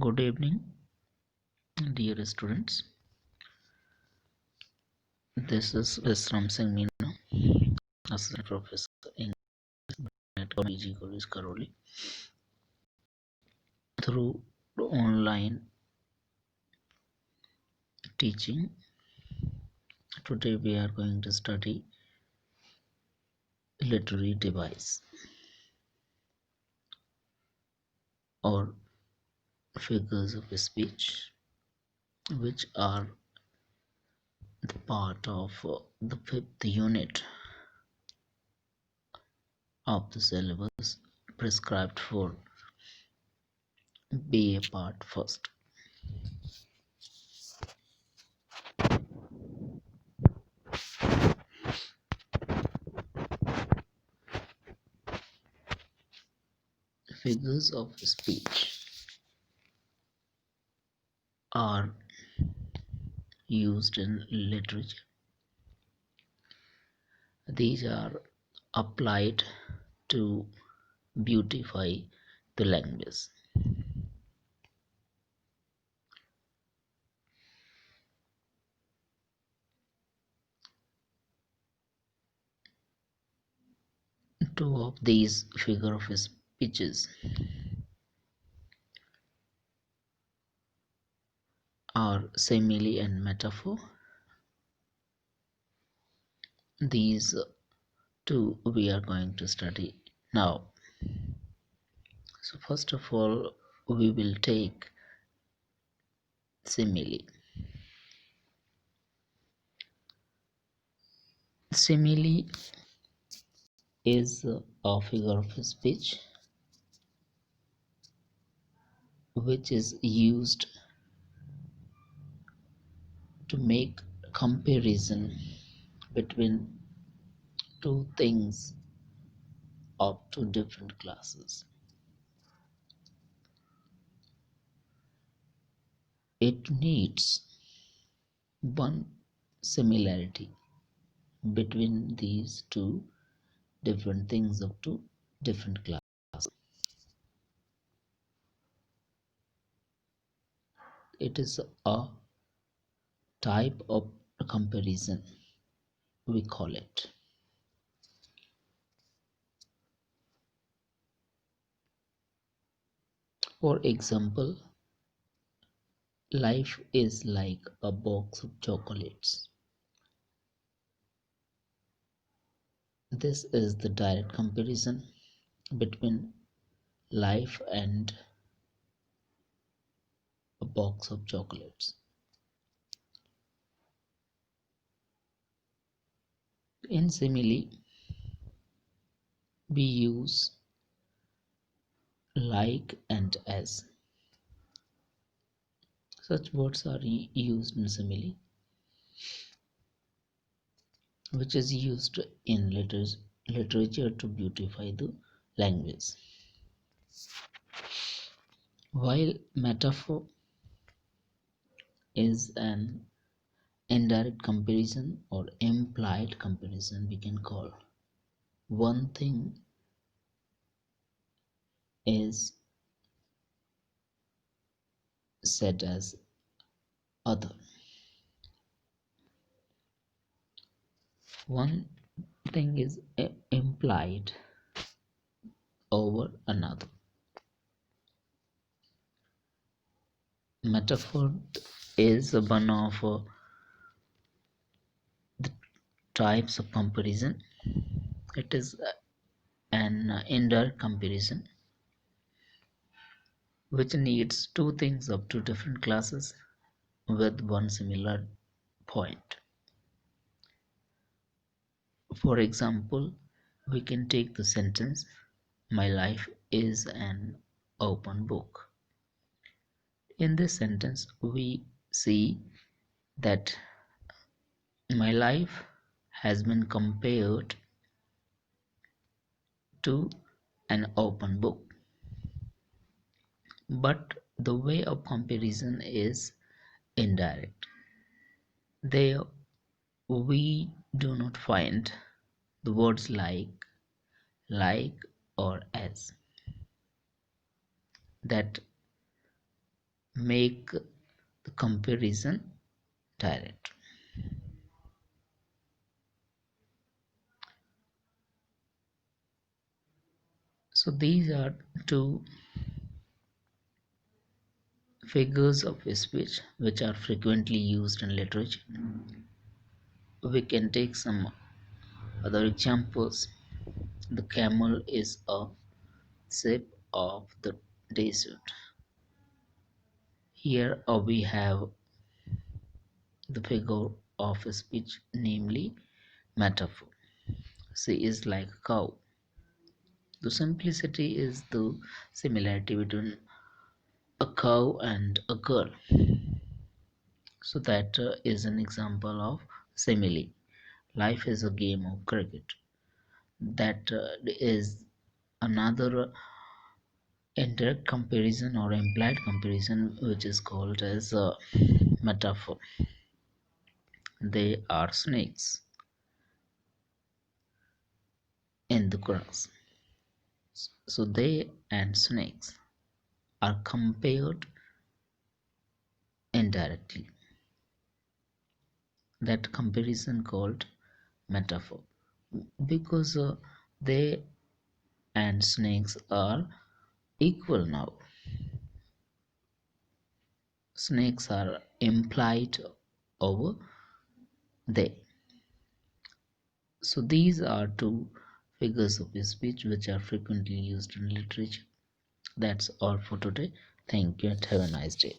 Good evening, dear students. This is Vishram Singh Meena, Assistant Professor English at PG College Karoli. Through online teaching, today we are going to study literary device or figures of speech, which are the part of the fifth unit of the syllabus prescribed for BA Part First. Figures of speech are used in literature. These are applied to beautify the language. Two of these figure of speeches are simile and metaphor. These two we are going to study now. So first of all, we will take simile. Simile is a figure of speech which is used to make comparison between two things of two different classes. It needs one similarity between these two different things of two different classes. It is a type of comparison, we call it. For example, life is like a box of chocolates. This is the direct comparison between life and a box of chocolates. In simile, we use like and as. Such words are used in simile, which is used in literature to beautify the language. While metaphor is an indirect comparison or implied comparison, we can call one thing is said as other. One thing is implied over another. Metaphor is one of the types of comparison. It is an indirect comparison which needs two things of two different classes with one similar point. For example, we can take the sentence, my life is an open book. In this sentence, we see that my life has been compared to an open book. But the way of comparison is indirect. There we do not find the words like or as. That make the comparison direct. So these are two figures of speech which are frequently used in literature. We can take some other examples. The camel is a sip of the desert. Here we have the figure of speech, namely metaphor. She is like a cow. The simplicity is the similarity between a cow and a girl. So that is an example of simile. Life is a game of cricket. That is another indirect comparison or implied comparison which is called as a metaphor. They are snakes in the grass. So they and snakes are compared indirectly. That comparison called metaphor, because they and snakes are equal now. Snakes are implied over they. So these are two figures of speech which are frequently used in literature. That's all for today. Thank you and have a nice day.